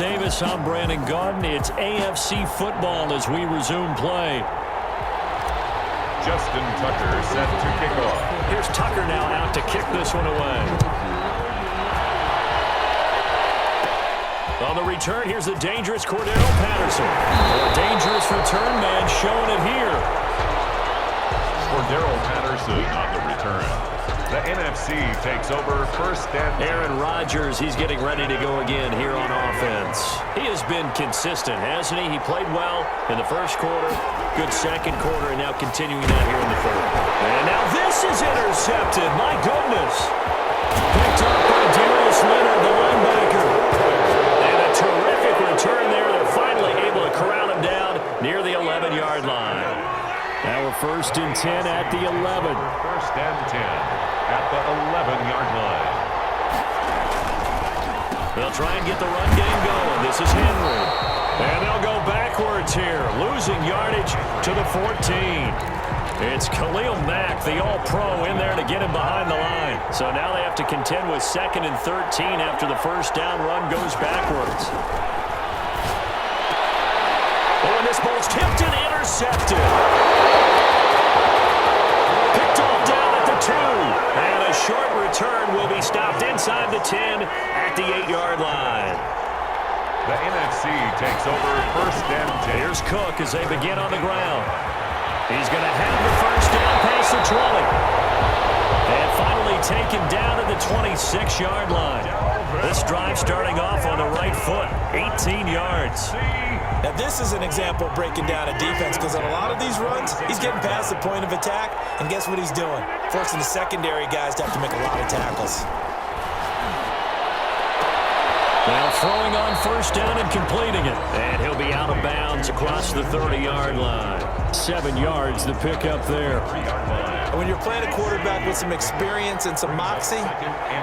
Davis, I'm Brandon Gaudin. It's AFC football as we resume play. Justin Tucker set to kick off. Here's Tucker now out to kick this one away. On the return, here's the dangerous Cordero Patterson. A dangerous return man showing it here. Cordero Patterson on the return. The NFC takes over first and Aaron Rodgers, he's getting ready to go again here on offense. He has been consistent, hasn't he? He played well in the first quarter, good second quarter, and now continuing that here in the third. And now this is intercepted. My goodness. Picked up by Darius Leonard, the linebacker. And a terrific return there. They're finally able to corral him down near the 11-yard line. Now we're 1st and 10 at the 11. 1st and 10 at the 11-yard line. They'll try and get the run game going. This is Henry. And they'll go backwards here, losing yardage to the 14. It's Khalil Mack, the all-pro, in there to get him behind the line. So now they have to contend with 2nd and 13 after the first down run goes backwards. Oh, and this ball's tipped and intercepted. Picked off down at the 2. And a short return will be stopped inside the 10 at the 8-yard line. The NFC takes over 1st and 10. Here's Cook as they begin on the ground. He's going to have the first down past the 20. And finally taken down at the 26-yard line. This drive starting off on the right foot, 18 yards. Now this is an example of breaking down a defense, because on a lot of these runs, he's getting past the point of attack, and guess what he's doing? Forcing the secondary guys to have to make a lot of tackles. Now throwing on first down and completing it. And he'll be out of bounds across the 30-yard line. 7 yards the pickup there. When you're playing a quarterback with some experience and some moxie,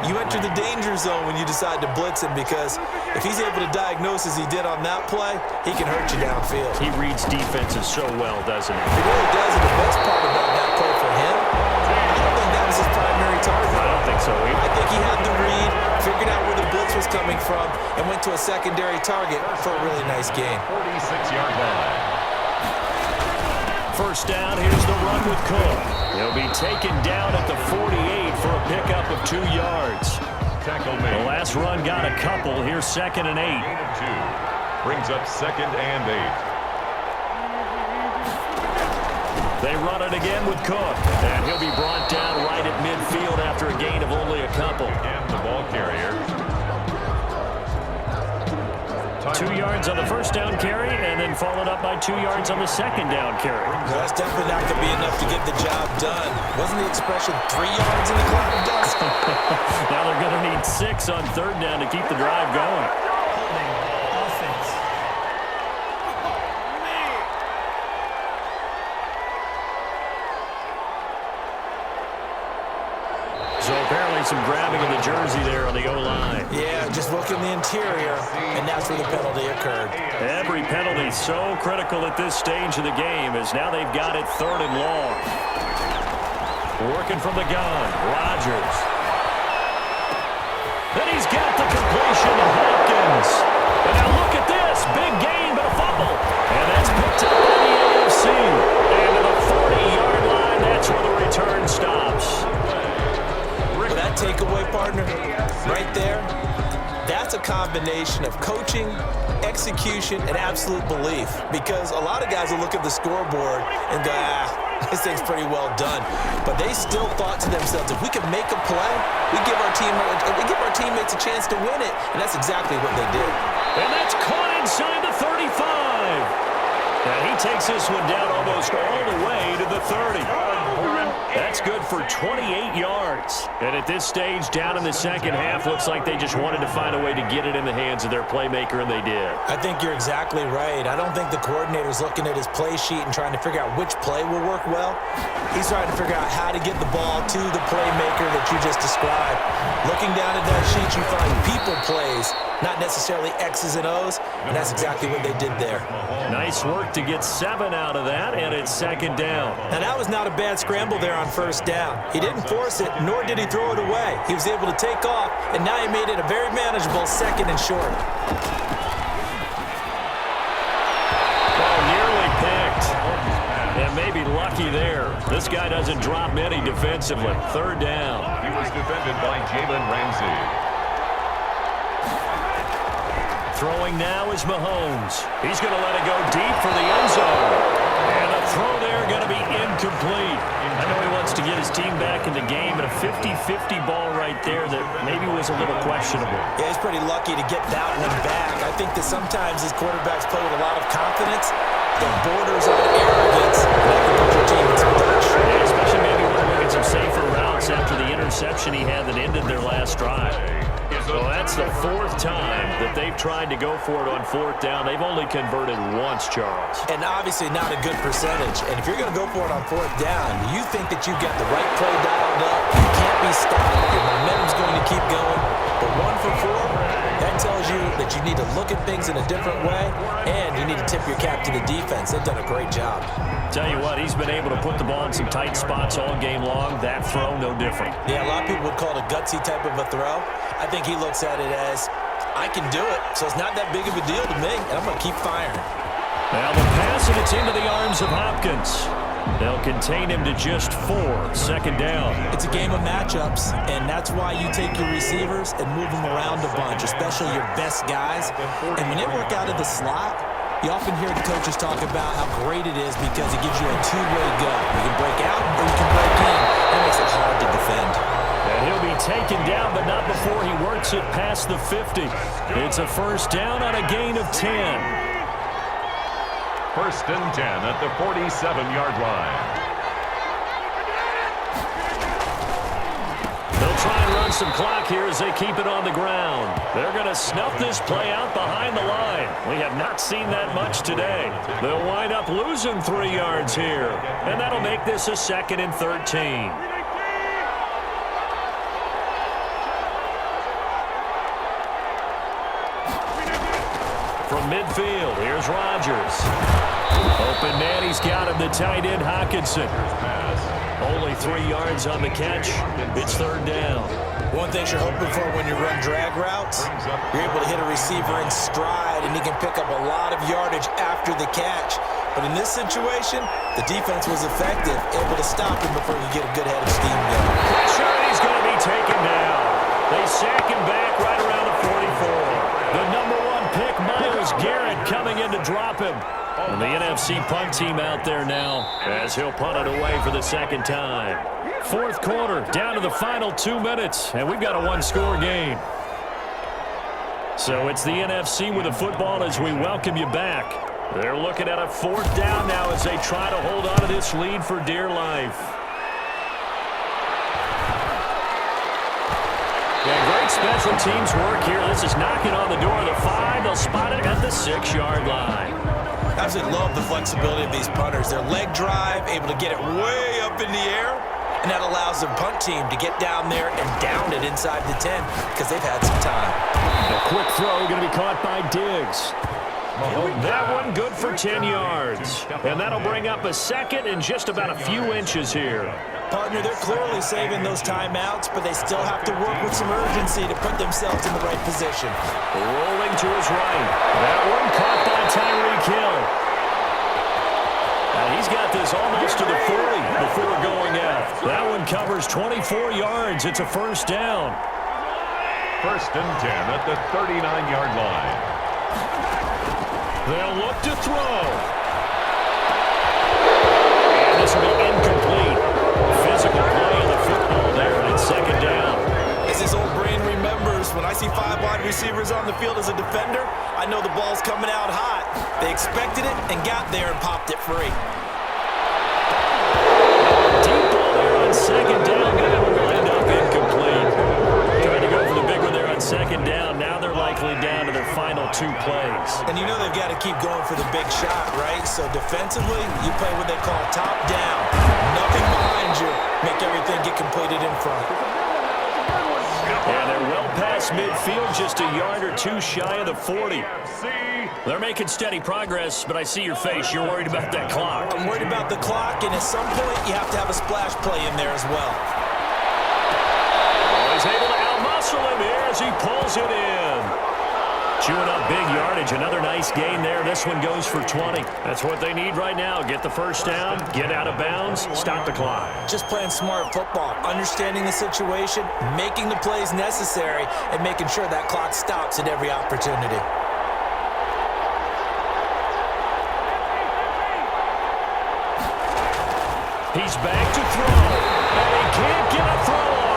you enter the danger zone when you decide to blitz him, because if he's able to diagnose as he did on that play, he can hurt you downfield. He reads defenses so well, doesn't he? He really does, and the best part about that play for him, I don't think that was his primary target. I don't think so either. I think he had the read, figured out where the blitz was coming from, and went to a secondary target for a really nice gain. 46-yard line. First down, here's the run with Cook. He'll be taken down at the 48 for a pickup of 2 yards. Tackle The made. last run got a couple. Here's 2nd and 8. Gain of 2. Brings up 2nd and 8. They run it again with Cook. And he'll be brought down right at midfield after a gain of only a couple. And the ball carrier. 2 yards on the first down carry, and then followed up by 2 yards on the second down carry. No, that's definitely not going to be enough to get the job done. Wasn't the expression 3 yards in the cloud of dust? Now they're going to need 6 on 3rd down to keep the drive going. Holding offense. So apparently some grabbing of the jersey there on the O-line. Yeah, just look in the interior, and that's where the penalty occurred. Every penalty so critical at this stage of the game, as now they've got it 3rd and long. Working from the gun, Rodgers. Then he's got the completion to Hopkins. And now look at this, big gain but a fumble. And that's picked up by the AFC. And to the 40-yard line, that's where the return stops. That takeaway, partner, right there, that's a combination of coaching, execution, and absolute belief. Because a lot of guys will look at the scoreboard and go, this thing's pretty well done. But they still thought to themselves, if we can make a play, we give our teammates a chance to win it. And that's exactly what they did. And that's caught inside the 35. And he takes this one down almost all the way to the 30. That's good for 28 yards. And at this stage, down in the second half, looks like they just wanted to find a way to get it in the hands of their playmaker, and they did. I think you're exactly right. I don't think the coordinator's looking at his play sheet and trying to figure out which play will work well. He's trying to figure out how to get the ball to the playmaker that you just described. Looking down at that sheet, you find people plays, not necessarily X's and O's, and that's exactly what they did there. Nice work to get 7 out of that, and it's 2nd down. Now, that was not a bad scramble there on first down. He didn't force it, nor did he throw it away. He was able to take off, and now he made it a very manageable 2nd and short. lucky there. This guy doesn't drop many defensively. Third down. He was defended by Jalen Ramsey. Throwing now is Mahomes. He's going to let it go deep for the end zone. And the throw there going to be incomplete. I know he wants to get his team back in the game, but a 50-50 ball right there that maybe was a little questionable. Yeah, he's pretty lucky to get that one back. I think that sometimes these quarterbacks play with a lot of confidence that borders on arrogance, and that can put your team in some touch. Yeah, especially maybe when we get some safer routes after the interception he had that ended their last drive. So that's the fourth time that they've tried to go for it on fourth down. They've only converted once, Charles. And obviously not a good percentage. And if you're going to go for it on fourth down, you think that you've got the right play dialed up. You can't be stopped. Your momentum's going to keep going. But 1 for 4, that tells you that you need to look at things in a different way, and you need to tip your cap to the defense. They've done a great job. Tell you what, he's been able to put the ball in some tight spots all game long. That throw, no different. Yeah, a lot of people would call it a gutsy type of a throw. I think he looks at it as, I can do it, so it's not that big of a deal to me, and I'm going to keep firing. Now the pass, and it's into the arms of Hopkins. They'll contain him to just 4. Second down. It's a game of matchups, and that's why you take your receivers and move them around a bunch, especially your best guys. And when they work out of the slot, you often hear the coaches talk about how great it is because it gives you a two-way go. You can break out or you can break in. That makes it hard to defend. And he'll be taken down, but not before he works it past the 50. It's a first down on a gain of 10. First and 10 at the 47-yard line. They'll try and run some clock here as they keep it on the ground. They're going to snuff this play out behind the line. We have not seen that much today. They'll wind up losing 3 yards here. And that'll make this a 2nd and 13. From midfield, here's Rodgers. Open man, he's got him, the tight end, Hockenson. Only 3 yards on the catch. It's third down. One thing you're hoping for when you run drag routes, you're able to hit a receiver in stride, and he can pick up a lot of yardage after the catch. But in this situation, the defense was effective, able to stop him before you get a good head of steam going. Pressure, and he's going to be taken down. They sack him back right around the 44. The number 1 pick, Myles Garrett, coming in to drop him. And the NFC punt team out there now as he'll punt it away for the second time. Fourth quarter, down to the final 2 minutes, and we've got a 1-score game. So it's the NFC with the football as we welcome you back. They're looking at a fourth down now as they try to hold on to this lead for dear life. Yeah, great special teams work here. This is knocking on the door of the 5. They'll spot it at the 6-yard line. Absolutely love the flexibility of these punters. Their leg drive, able to get it way up in the air, and that allows the punt team to get down there and down it inside the 10 because they've had some time. A quick throw going to be caught by Diggs. That one good for 10 yards. And that'll bring up a 2nd and just about a few inches here. Partner, they're clearly saving those timeouts, but they still have to work with some urgency to put themselves in the right position. Rolling to his right. That one caught by Tyreek Hill. And he's got this almost to the 40 before going out. That one covers 24 yards. It's a first down. First and 10 at the 39-yard line. They'll look to throw. And this will be incomplete. Physical play of the football there on second down. As his old brain remembers, when I see 5 wide receivers on the field as a defender, I know the ball's coming out hot. They expected it and got there and popped it free. Deep ball there on second down. That will end up incomplete. Trying to go for the big one there on second down. Now they're likely down to their final 2 plays. And you know they've got to keep going for the big shot, right? So defensively, you play what they call top down. Nothing behind you. Make everything get completed in front. And they're well past midfield, just a yard or 2 shy of the 40. They're making steady progress, but I see your face. You're worried about that clock. I'm worried about the clock, and at some point, you have to have a splash play in there as well. Oh, he's able to out-muscle him here as he pulls it in. Chewing up big yardage. Another nice gain there. This one goes for 20. That's what they need right now. Get the first down, get out of bounds, stop the clock. Just playing smart football, understanding the situation, making the plays necessary, and making sure that clock stops at every opportunity. He's back to throw, and he can't get a throw off.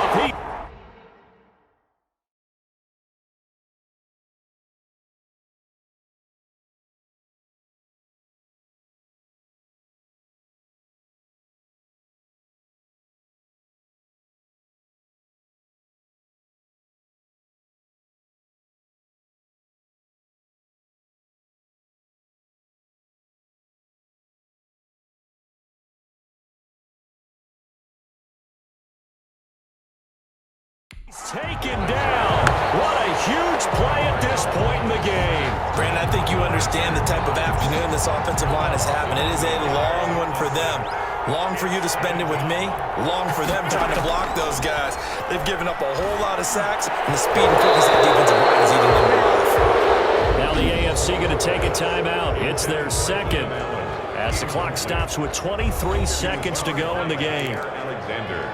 He's taken down. What a huge play at this point in the game. Brandon, I think you understand the type of afternoon this offensive line is having. It is a long one for them. Long for you to spend it with me. Long for them trying to block those guys. They've given up a whole lot of sacks, and the speed and quickness of that defensive line is eating them alive. Now the AFC going to take a timeout. It's their second as the clock stops with 23 seconds to go in the game. Alexander.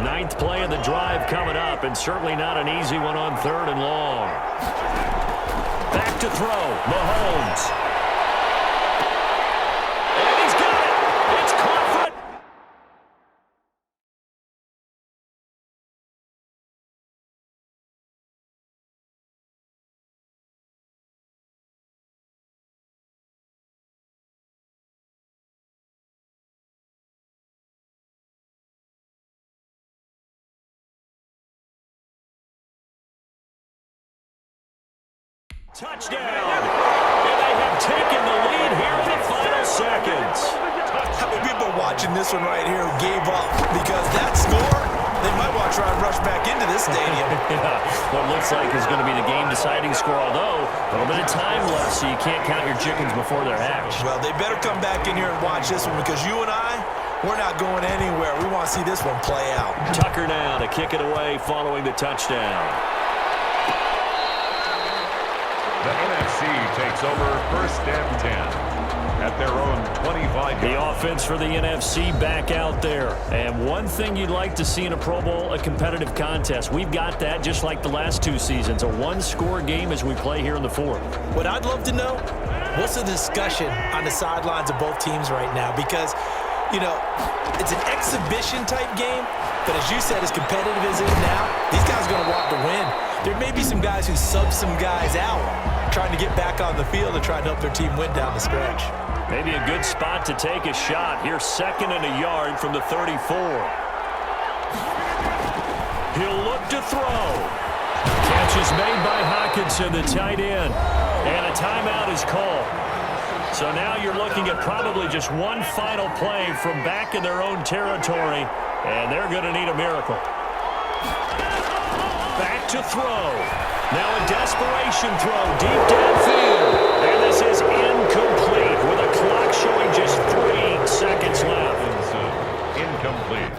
Ninth play of the drive coming up, and certainly not an easy one on 3rd and long. Back to throw, Mahomes. And he's got it. It's caught for it. Touchdown! And they have taken the lead here in the final seconds. How many people watching this one right here who gave up? Because that score, they might want to try and rush back into this stadium. Yeah, what looks like is going to be the game-deciding score, although a little bit of time left, so you can't count your chickens before they're hatched. Well, they better come back in here and watch this one because you and I, we're not going anywhere. We want to see this one play out. Tucker now to kick it away following the touchdown. The NFC takes over 1st and 10 at their own 25. The offense for the NFC back out there. And one thing you'd like to see in a Pro Bowl, a competitive contest. We've got that just like the last 2 seasons, a one-score game as we play here in the 4th. What I'd love to know, what's the discussion on the sidelines of both teams right now? Because, you know, it's an exhibition-type game, but as you said, as competitive as it is now, these guys are going to want to win. There may be some guys who sub some guys out, trying to get back on the field and try to help their team win down the stretch. Maybe a good spot to take a shot. Here's 2nd and a yard from the 34. He'll look to throw. Catch is made by Hockenson, the tight end. And a timeout is called. So now you're looking at probably just one final play from back in their own territory, and they're going to need a miracle. Back to throw. Now a desperation throw deep downfield. And this is incomplete with a clock showing just 3 seconds left. Incomplete.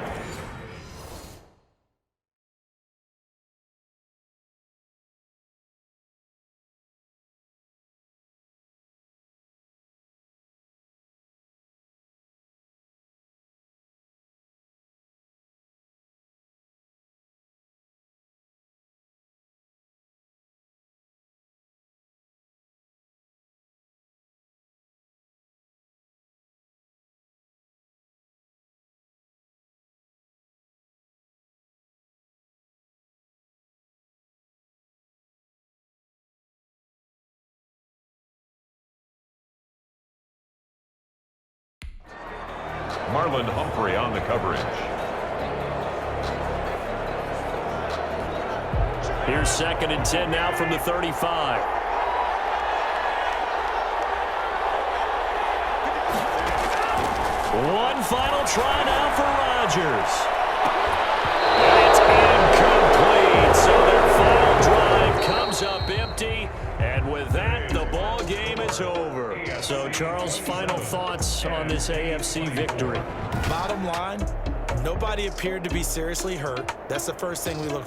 Marlon Humphrey on the coverage. Here's 2nd and 10 now from the 35. One final try now for Rodgers. And it's incomplete. So their final drive comes up empty. And with that, the ball game is over. So, Charles, final thoughts on this AFC victory? Bottom line, Nobody appeared to be seriously hurt. That's the first thing we look